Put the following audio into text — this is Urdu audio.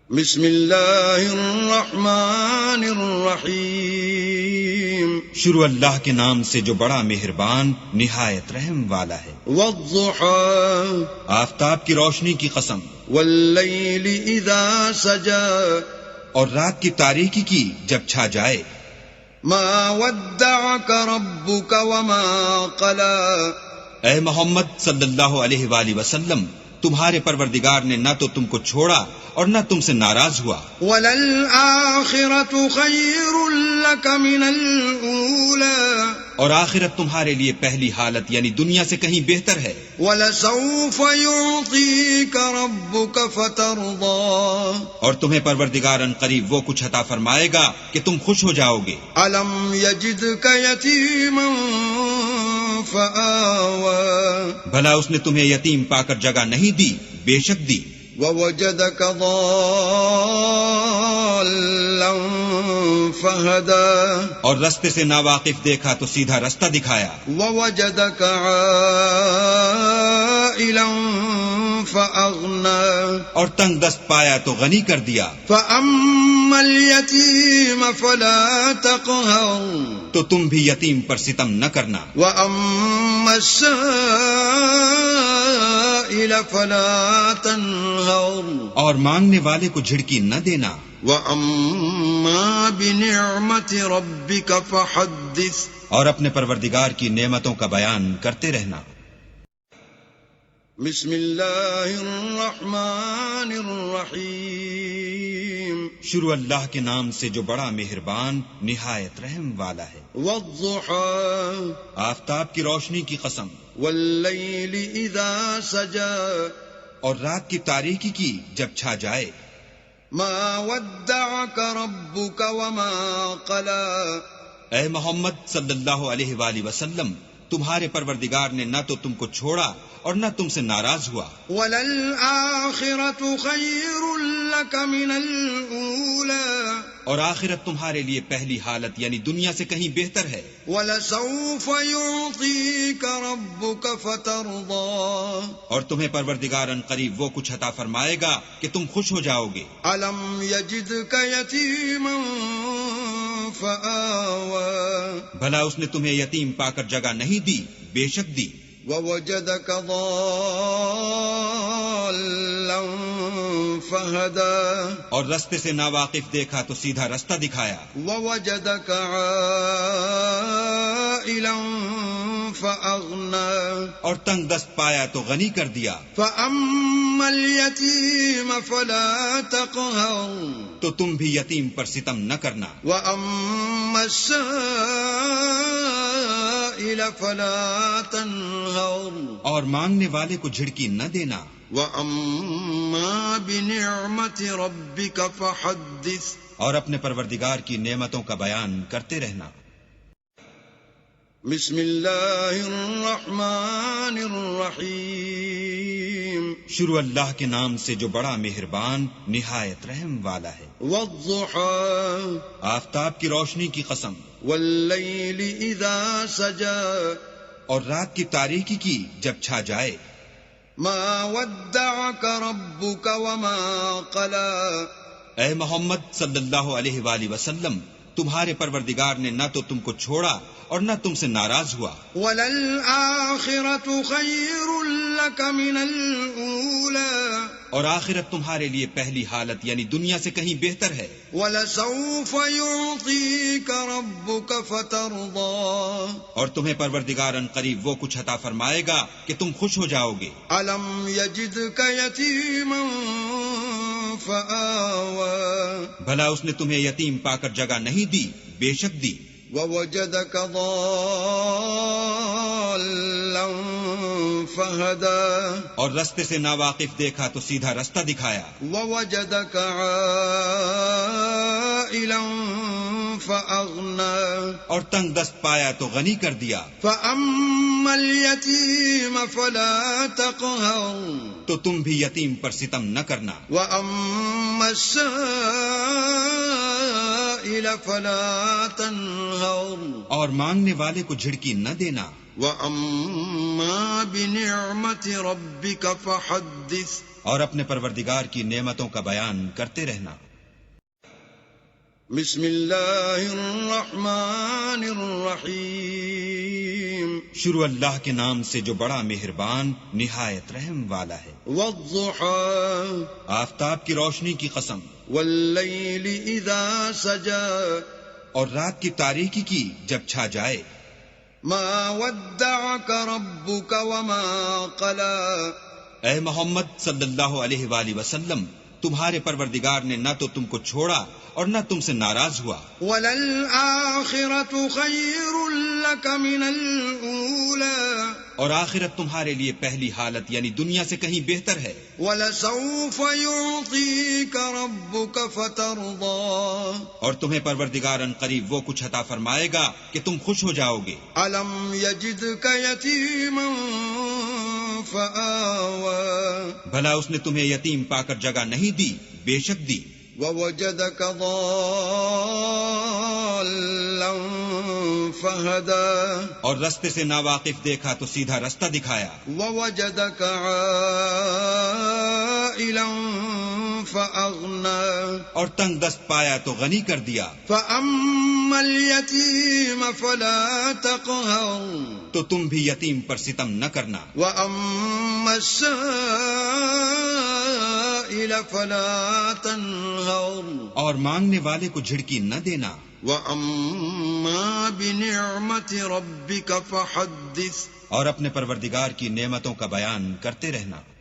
بسم اللہ الرحمن الرحیم شروع اللہ کے نام سے جو بڑا مہربان نہایت رحم والا ہے۔ والضحى آفتاب کی روشنی کی قسم، واللیل اذا سجا اور رات کی تاریکی کی جب چھا جائے۔ ما ودعك ربك وما قلى اے محمد صلی اللہ علیہ وآلہ وسلم، تمہارے پروردگار نے نہ تو تم کو چھوڑا اور نہ تم سے ناراض ہوا۔ وَلَلْآخِرَةُ خَيْرٌ لَكَ مِنَ الْأُولَى اور آخرت تمہارے لیے پہلی حالت یعنی دنیا سے کہیں بہتر ہے۔ وَلَسَوْفَ يُعْطِيكَ رَبُّكَ فَتَرْضَى اور تمہیں پروردگار ان قریب وہ کچھ عطا فرمائے گا کہ تم خوش ہو جاؤ گے۔ أَلَمْ يَجِدْكَ يَتِيمًا فَآوَى بھلا اس نے تمہیں یتیم پا کر جگہ نہیں دی؟ بے شک دی۔ وَوَجَدَكَ ضَالًّا فَهَدَى اور رستے سے ناواقف دیکھا تو سیدھا رستہ دکھایا۔ وَوَجَدَكَ عَائِلًا فَأَغْنَى اور تنگ دست پایا تو غنی کر دیا۔ فَأَمَّا الْيَتِيمَ فَلَا تَقْهَرْ تو تم بھی یتیم پر ستم نہ کرنا۔ وَأَمَّا السَّائِلَ فَلَا تَنْهَرْ اور مانگنے والے کو جھڑکی نہ دینا۔ وَأَمَّا بِنِعْمَةِ رَبِّكَ فَحَدِّثْ اور اپنے پروردگار کی نعمتوں کا بیان کرتے رہنا۔ بسم اللہ الرحمن الرحیم شروع اللہ کے نام سے جو بڑا مہربان نہایت رحم والا ہے۔ والضحى آفتاب کی روشنی کی قسم، واللیل اذا سجا اور رات کی تاریکی کی جب چھا جائے۔ ما ودعك ربك وما قلى اے محمد صلی اللہ علیہ وآلہ وسلم، تمہارے پروردگار نے نہ تو تم کو چھوڑا اور نہ تم سے ناراض ہوا۔ وَلَلْآخِرَةُ خَيْرٌ لَكَ مِنَ الْأُولَى اور آخرت تمہارے لیے پہلی حالت یعنی دنیا سے کہیں بہتر ہے۔ وَلَسَوْفَ يُعْطِيكَ رَبُّكَ فَتَرْضَى اور تمہیں پروردگار ان قریب وہ کچھ عطا فرمائے گا کہ تم خوش ہو جاؤ گے۔ أَلَمْ يَجِدْكَ يَتِيمًا فَآوَى بھلا اس نے تمہیں یتیم پا کر جگہ نہیں دی؟ بے شک دی۔ وَوَجَدَكَ ضَالًّا فَهَدَى اور رستے سے ناواقف دیکھا تو سیدھا رستہ دکھایا۔ وَوَجَدَكَ عَائِلًا فَأَغْنَى اور تنگ دست پایا تو غنی کر دیا۔ فَأَمَّا الْيَتِيمَ فَلَا تَقْهَرْ تو تم بھی یتیم پر ستم نہ کرنا۔ وَأَمَّا السَّائِلَ فَلَا تَنْهَرْ اور مانگنے والے کو جھڑکی نہ دینا۔ وَأَمَّا بِنِعْمَةِ رَبِّكَ فَحَدِّثْ اور اپنے پروردگار کی نعمتوں کا بیان کرتے رہنا۔ بسم اللہ الرحمن الرحیم شروع اللہ کے نام سے جو بڑا مہربان نہایت رحم والا ہے۔ والضحى آفتاب کی روشنی کی قسم، واللیل اذا سجا اور رات کی تاریکی کی جب چھا جائے۔ ما ودعك ربك وما قلى اے محمد صلی اللہ علیہ وآلہ وسلم، تمہارے پروردگار نے نہ تو تم کو چھوڑا اور نہ تم سے ناراض ہوا۔ وَلَلْآخِرَةُ خَيْرٌ لَكَ مِنَ الْأُولَى اور آخرت تمہارے لیے پہلی حالت یعنی دنیا سے کہیں بہتر ہے۔ وَلَسَوْفَ يُعْطِيكَ رَبُّكَ فَتَرْضَى اور تمہیں پروردگار ان قریب وہ کچھ عطا فرمائے گا کہ تم خوش ہو جاؤ گے۔ أَلَمْ يَجِدْكَ يَتِيمًا فَآوَى بھلا اس نے تمہیں یتیم پا کر جگہ نہیں دی؟ بے شک دی۔ وَوَجَدَكَ ضَالًّا فَهَدَى اور رستے سے ناواقف دیکھا تو سیدھا رستہ دکھایا۔ وَوَجَدَكَ عَائِلًا فَأَغْنَى اور تنگ دست پایا تو غنی کر دیا۔ فَأَمَّا الْيَتِيمَ فَلَا تَقْهَرْ تو تم بھی یتیم پر ستم نہ کرنا۔ وَأَمَّا السَّائِلَ السائل فلا تنهر اور مانگنے والے کو جھڑکی نہ دینا. وأما بنعمت ربك فحدث اور اپنے پروردگار کی نعمتوں کا بیان کرتے رہنا. بسم اللہ الرحمن الرحیم. شروع اللہ کے نام سے جو بڑا مہربان نہایت رحم والا ہے. والضحى آفتاب کی روشنی کی قسم. واللیل اذا سجى اور رات کی تاریکی کی جب چھا جائے. ما ودعك ربك وما قلى. اے محمد صلی اللہ علیہ وآلہ وسلم تمہارے پروردگار نے نہ تو تم کو چھوڑا اور نہ تم سے ناراض ہوا. وَلَلْآخِرَةُ خَيْرٌ لَكَ مِنَ الْأُولَى. اور آخرت تمہارے لیے پہلی حالت یعنی دنیا سے کہیں بہتر ہے. وَلَسَوْفَ يُعْطِيكَ رَبُّكَ فَتَرْضَى. اور تمہیں پروردگار ان قریب وہ کچھ عطا فرمائے گا کہ تم خوش ہو جاؤ گے. أَلَمْ يَجِدْكَ يَتِيمًا فَآوَى. بھلا اس نے تمہیں یتیم پا کر جگہ نہیں دی؟ بے شک دی. وَوَجَدَكَ ضَالًّا فَهَدَى. اور رستے سے ناواقف دیکھا تو سیدھا رستہ دکھایا. وَوَجَدَكَ عَائِلًا فَأَغْنَى. اور تنگ دست پایا تو غنی کر دیا. فَأَمَّا الْيَتِيمَ فَلَا تَقْهَرْ. تو تم بھی یتیم پر ستم نہ کرنا. وَأَمَّا السَّائِلَ فَلَا تَنْهَرْ. اور مانگنے والے کو جھڑکی نہ دینا. وَأَمَّا بِنِعْمَةِ رَبِّكَ فَحَدِّثْ. اور اپنے پروردگار کی نعمتوں کا بیان کرتے رہنا.